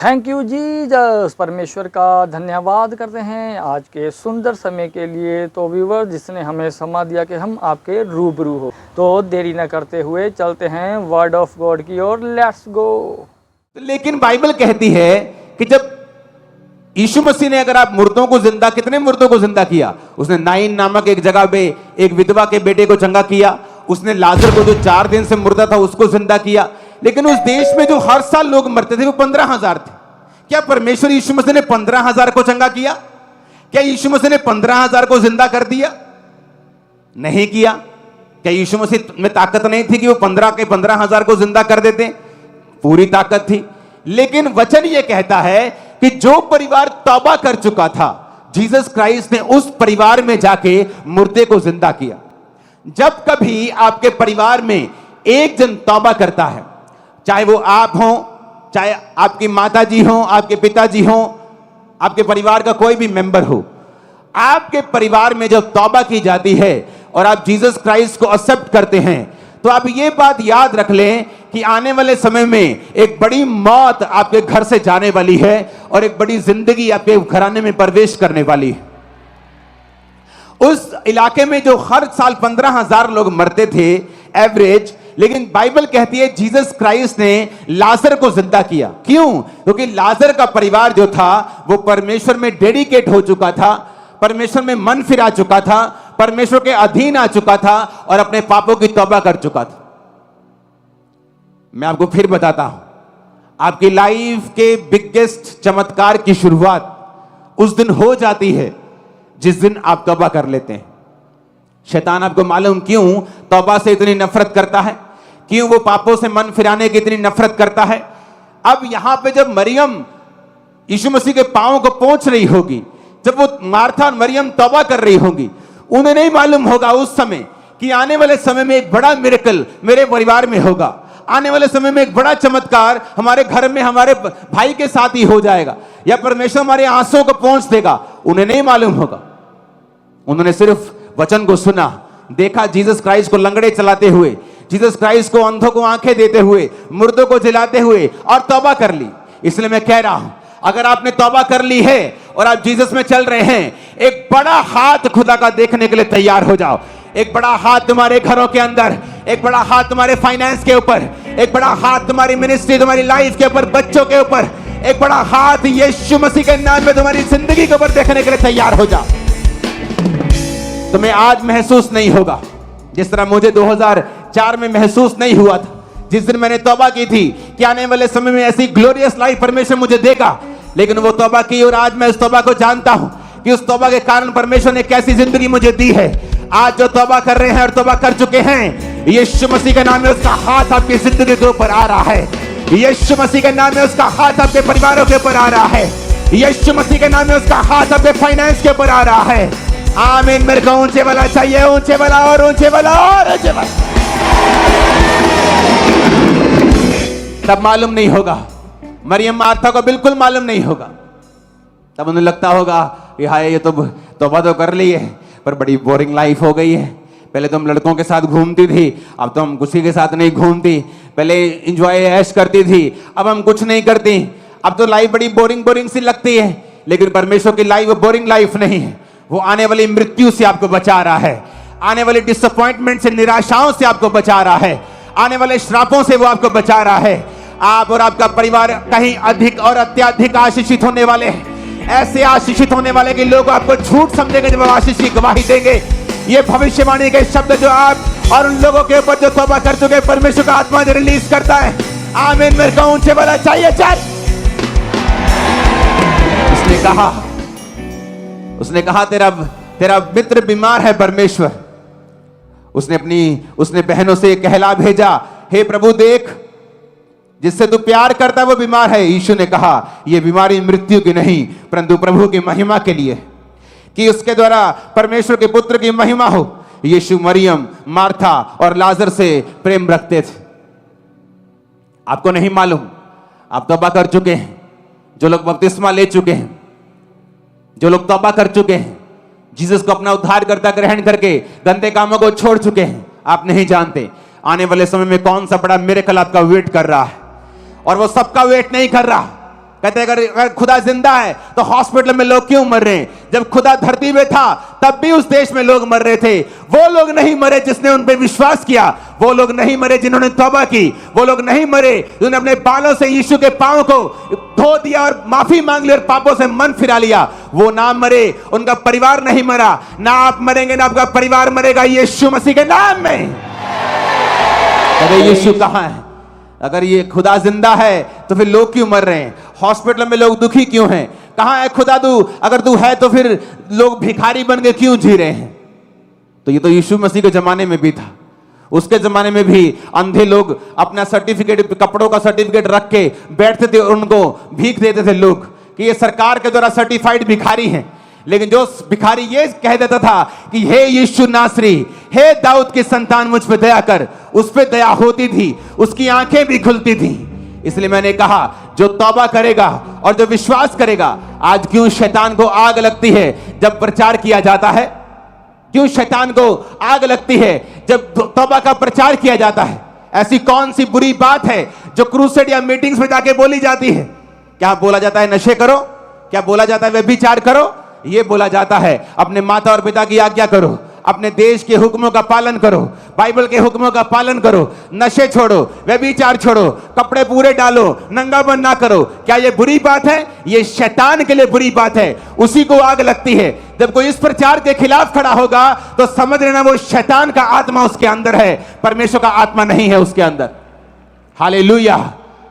Thank you Jesus. परमेश्वर का धन्यवाद करते हैं आज के सुंदर समय के लिए। तो व्यूवर, जिसने हमें समा दिया कि हम आपके रूबरू हो, तो देरी न करते हुए चलते हैं वर्ड ऑफ गॉड की ओर। Let's go. लेकिन बाइबल कहती है कि जब यीशु मसीह ने, अगर आप मुर्दों को जिंदा, कितने मुर्दों को जिंदा किया? उसने नाइन नामक एक जगह पे एक विधवा के बेटे को चंगा किया। उसने लाजर को, जो 4 दिन से मुर्दा था, उसको जिंदा किया। लेकिन उस देश में जो हर साल लोग मरते थे वो 15,000 थे। क्या परमेश्वर यीशु मसीह ने 15,000 को चंगा किया? क्या यीशु मसीह ने 15,000 को जिंदा कर दिया? नहीं किया। क्या यीशु मसीह में ताकत नहीं थी कि वो 15,000 को जिंदा कर देते? पूरी ताकत थी। लेकिन वचन ये कहता है कि जो परिवार तौबा कर चुका था, जीसस क्राइस्ट ने उस परिवार में जाके मुर्दे को जिंदा किया। जब कभी आपके परिवार में एक जन तौबा करता है, चाहे वो आप हो, चाहे आपकी माता जी हो, आपके पिताजी हो, आपके परिवार का कोई भी मेंबर हो, आपके परिवार में जब तौबा की जाती है और आप जीसस क्राइस्ट को एक्सेप्ट करते हैं, तो आप ये बात याद रख लें कि आने वाले समय में एक बड़ी मौत आपके घर से जाने वाली है और एक बड़ी जिंदगी आपके घराने में प्रवेश करने वाली है। उस इलाके में जो हर साल 15,000 लोग मरते थे एवरेज, लेकिन बाइबल कहती है जीसस क्राइस्ट ने लाजर को जिंदा किया। क्यों? क्योंकि लाजर का परिवार जो था वो परमेश्वर में डेडिकेट हो चुका था, परमेश्वर में मन फिरा चुका था, परमेश्वर के अधीन आ चुका था और अपने पापों की तौबा कर चुका था। मैं आपको फिर बताता हूं, आपकी लाइफ के बिगेस्ट चमत्कार की शुरुआत उस दिन हो जाती है जिस दिन आप तौबा कर लेते हैं। शैतान, आपको मालूम क्यों तौबा से इतनी नफरत करता है? क्यों वो पापों से मन फिराने की इतनी नफरत करता है? अब यहां पे जब मरियम यीशु मसीह के पांव को पोंछ रही होगी, जब वो मार्था और मरियम तौबा कर रही होंगी, उन्हें नहीं मालूम होगा उस समय कि आने वाले समय में एक बड़ा मिरेकल मेरे परिवार में होगा, आने वाले समय में एक बड़ा चमत्कार हमारे घर में हमारे भाई के साथ ही हो जाएगा, या परमेश्वर हमारे आंसुओं को पोंछ देगा। उन्हें नहीं मालूम होगा। उन्होंने सिर्फ वचन को सुना, देखा जीसस क्राइस्ट को लंगड़े चलाते हुए, जीसस क्राइस्ट को अंधों को आंखें देते हुए, मुर्दों को जिलाते हुए, और तौबा कर ली। इसलिए मैं कह रहा हूं, अगर आपने तौबा कर ली है और आप जीसस में चल रहे हैं, एक बड़ा हाथ खुदा का देखने के लिए तैयार हो जाओ। एक बड़ा हाथ तुम्हारे घरों के अंदर, एक बड़ा हाथ तुम्हारे फाइनेंस के ऊपर, एक बड़ा हाथ तुम्हारी मिनिस्ट्री, तुम्हारी लाइफ के ऊपर, बच्चों के ऊपर, एक बड़ा हाथ यीशु मसीह के नाम में तुम्हारी जिंदगी के ऊपर देखने के लिए तैयार हो जाओ। तुम्हें आज महसूस नहीं होगा जिस तरह मुझे 2004 में महसूस नहीं हुआ था, जिस दिन मैंने तौबा की थी कि आने वाले समय में ऐसी ग्लोरियस लाइफ परमेश्वर मुझे देगा। लेकिन वो तौबा की और आज मैं उस तौबा को जानता हूं कि उस तौबा के कारण परमेश्वर ने कैसी जिंदगी मुझे दी है। आज जो तौबा कर रहे हैं और तौबा कर चुके हैं, यीशु मसीह के नाम में उसका हाथ आपकी जिंदगी के ऊपर आ रहा है। यीशु मसीह के नाम में उसका हाथ आपके परिवारों के ऊपर आ रहा है। यीशु मसीह के नाम में उसका हाथ आपके फाइनेंस के ऊपर आ रहा है। आमीन। मेरे को ऊंचे वाला चाहिए, ऊंचे वाला और ऊंचे वाला और ऊंचे वाला। तब मालूम नहीं होगा, मरियम मार्था को बिल्कुल मालूम नहीं होगा। तब उन्हें लगता होगा कि हाय, ये तो तौबा तो कर ली है पर बड़ी बोरिंग लाइफ हो गई है। पहले तो हम लड़कों के साथ घूमती थी, अब तो हम किसी के साथ नहीं घूमती। पहले एंजॉय ऐश करती थी, अब हम कुछ नहीं करती। अब तो लाइफ बड़ी बोरिंग सी लगती है। लेकिन परमेश्वर की लाइफ बोरिंग लाइफ नहीं है। वो आने वाली मृत्यु से आपको बचा रहा है, आने वाली डिसअपॉइंटमेंट से, निराशाओं से आपको बचा रहा है, आने वाले श्रापों से वो आपको बचा रहा है। आप और आपका परिवार कहीं अधिक और अत्याधिक आशीषित होने वाले हैं। ऐसे आशीषित होने वाले कि लोग आपको झूठ समझेंगे जब आशीष की गवाही देंगे। ये भविष्यवाणी के शब्द जो आप और उन लोगों के ऊपर जो तौबा कर चुके परमेश्वर का आत्मा जो रिलीज करता है। आमीन। मेरे को ऊंचे वाला चाहिए। चल, उसने कहा तेरा मित्र बीमार है परमेश्वर। उसने बहनों से कहला भेजा, हे प्रभु देख, जिससे तू प्यार करता है वो बीमार है। यीशु ने कहा, यह बीमारी मृत्यु की नहीं परंतु प्रभु की महिमा के लिए, कि उसके द्वारा परमेश्वर के पुत्र की महिमा हो। यीशु मरियम, मार्था और लाजर से प्रेम रखते थे। आपको नहीं मालूम, आप तौबा कर चुके हैं। जो लोग बपतिस्मा ले चुके हैं, जो लोग तौबा कर चुके हैं, जीसस को अपना उद्धारकर्ता ग्रहण करके गंदे कामों को छोड़ चुके हैं, आप नहीं जानते आने वाले समय में कौन सा बड़ा मिरेकल आपका वेट कर रहा है। और वो सबका वेट नहीं कर रहा, कहते हैं अगर खुदा जिंदा है तो हॉस्पिटल में लोग क्यों मर रहे हैं? जब खुदा धरती में था तब भी उस देश में लोग मर रहे थे। वो लोग नहीं मरे जिसने उन पे विश्वास किया, वो लोग नहीं मरे जिन्होंने तौबा की, वो लोग नहीं मरे जिन्होंने अपने बालों से यीशु के पांव को धो दिया और माफी मांग ली और पापों से मन फिरा लिया। वो ना मरे, उनका परिवार नहीं मरा। ना आप मरेंगे ना आपका परिवार मरेगा, यीशु मसीह के नाम में। अरे यीशु कहां है? अगर ये खुदा जिंदा है तो फिर लोग क्यों मर रहे हैं? हॉस्पिटल में लोग दुखी क्यों हैं? कहां है खुदा तू? अगर तू है तो फिर लोग भिखारी बन के क्यों जी रहे हैं? तो ये तो यीशु मसीह के जमाने में भी था। उसके जमाने में भी अंधे लोग अपना सर्टिफिकेट, कपड़ों का सर्टिफिकेट रख के बैठते थे और उनको भीख देते थे लोग कि ये सरकार के द्वारा सर्टिफाइड भिखारी हैं। लेकिन जो भिखारी ये कह देता था कि हे यीशु नासरी, हे दाऊद की संतान, मुझ पे दया कर, उस पे दया होती थी, उसकी आंखें भी खुलती थी। इसलिए मैंने कहा जो तौबा करेगा और जो विश्वास करेगा। आज क्यों शैतान को आग लगती है जब प्रचार किया जाता है? क्यों शैतान को आग लगती है जब तौबा का प्रचार किया जाता है? ऐसी कौन सी बुरी बात है जो क्रूसेड या मीटिंग्स में जाके बोली जाती है? क्या बोला जाता है नशे करो? क्या बोला जाता है व्यभिचार करो? ये बोला जाता है अपने माता और पिता की आज्ञा करो, अपने देश के हुक्मों का पालन करो, बाइबल के हुक्मों का पालन करो, नशे छोड़ो, व्यभिचार छोड़ो, कपड़े पूरे डालो, नंगापन ना करो। क्या ये बुरी बात है? ये शैतान के लिए बुरी बात है। उसी को आग लगती है। जब कोई इस प्रचार के खिलाफ खड़ा होगा तो समझ लेना वो शैतान का आत्मा उसके अंदर है, परमेश्वर का आत्मा नहीं है उसके अंदर। हालेलुया।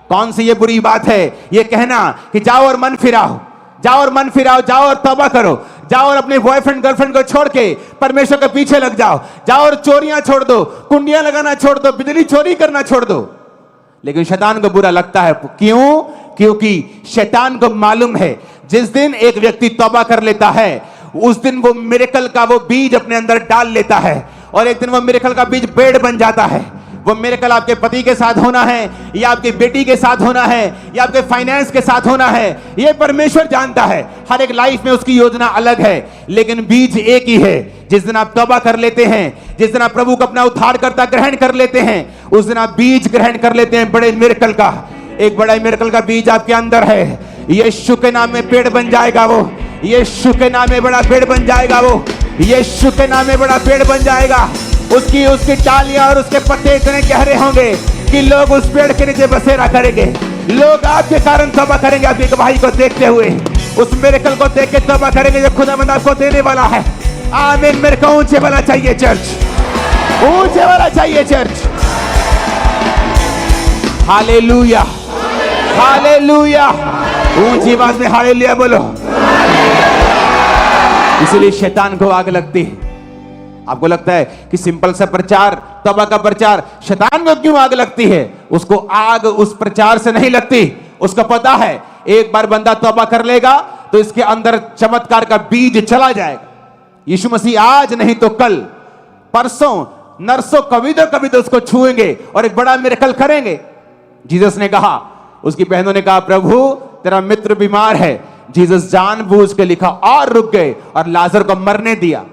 कौन सी ये बुरी बात है ये कहना कि जाओ और मन फिराओ, जाओ और मन फिराओ, जाओ और तौबा करो, जाओ और अपने बॉयफ्रेंड गर्लफ्रेंड को छोड़ के परमेश्वर के पीछे लग जाओ, जाओ और चोरियां छोड़ दो, कुंडियां लगाना छोड़ दो, बिजली चोरी करना छोड़ दो। लेकिन शैतान को बुरा लगता है। क्यों? क्योंकि शैतान को मालूम है जिस दिन एक व्यक्ति तौबा कर लेता है उस दिन वो मिरेकल का वो बीज अपने अंदर डाल लेता है और एक दिन वो मिरेकल का बीज पेड़ बन जाता है। वो मिरेकल आपके पति के साथ होना है या आपकी बेटी के साथ होना है या आपके फाइनेंस के साथ होना है, ये परमेश्वर जानता है। हर एक लाइफ में उसकी योजना अलग है, लेकिन बीज एक ही है। जिस दिन आप तौबा कर लेते हैं, जिस दिन आप प्रभु को अपना उद्धारकर्ता ग्रहण कर लेते हैं, उस दिन आप बीज ग्रहण कर लेते हैं बड़े मिरेकल का। एक बड़ा मिरेकल का बीज आपके अंदर है। यीशु के नाम में पेड़ बन जाएगा वो, यीशु के नाम में बड़ा पेड़ बन जाएगा वो, यीशु के नाम में बड़ा पेड़ बन जाएगा। उसकी डालियां और उसके पत्ते इतने गहरे होंगे कि लोग उस पेड़ के नीचे बसेरा करेंगे। लोग आपके कारण तौबा करेंगे, आपकी गवाही को देखते हुए, उस मिरेकल को देख के तौबा करेंगे जो खुदावंद आपको देने वाला है। आमीन। मेरे को ऊंचे वाला चाहिए चर्च, ऊंचे वाला चाहिए चर्च। Hallelujah, hallelujah. ऊंची आवाज में हालेलुया बोलो। इसलिए शैतान को आग लगती है। आपको लगता है कि सिंपल सा प्रचार, तौबा का प्रचार, शैतान को क्यों आग लगती है? उसको आग उस प्रचार से नहीं लगती। उसको पता है एक बार बंदा तौबा कर लेगा तो इसके अंदर चमत्कार का बीज चला जाएगा। यीशु मसीह आज नहीं तो कल, परसों, नरसों, कभी तो उसको छुएंगे और एक बड़ा मिरेकल करेंगे। जीसस ने कहा, उसकी बहनों ने कहा, प्रभु तेरा मित्र बीमार है। जीसस जानबूझ के लिखा और रुक गए और लाजर को मरने दिया।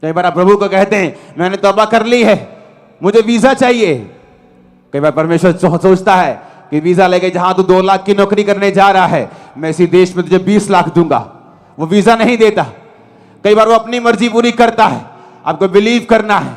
कई बार आप प्रभु को कहते हैं मैंने तौबा कर ली है, मुझे वीजा चाहिए। कई बार परमेश्वर सोचता है कि वीजा लेके जहां तू 2 लाख की नौकरी करने जा रहा है, मैं इसी देश में तुझे 20 लाख दूंगा। वो वीजा नहीं देता। कई बार वो अपनी मर्जी पूरी करता है। आपको बिलीव करना है,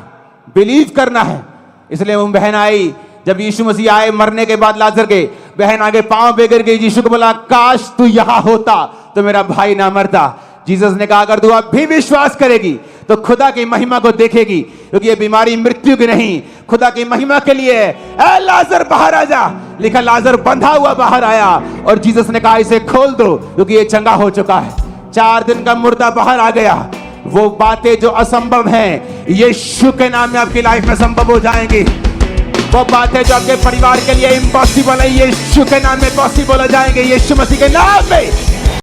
बिलीव करना है। इसलिए वो बहन आई, जब यीशु मसीह आए मरने के बाद लाजर के, बहन आगे पांव बेकर गई, यीशु को बोला काश तू यहां होता तो मेरा भाई ना मरता। जीसस ने कहा अगर तू अब भी विश्वास करेगी तो खुदा की महिमा को देखेगी, क्योंकि ये बीमारी मृत्यु की नहीं, खुदा की महिमा के लिए है। ए लाजर बाहर आ जा। लिखा लाजर बंधा हुआ बाहर आया और जीसस ने कहा इसे खोल दो क्योंकि ये चंगा हो चुका है। 4 दिन का मुर्दा बाहर आ गया। वो बातें जो असंभव हैं यीशु के नाम में आपकी लाइफ में संभव हो जाएंगी। वो बातें जो आपके परिवार के लिए इम्पॉसिबल है यीशु के नाम में पॉसिबल हो जाएंगे। यीशु मसीह के नाम में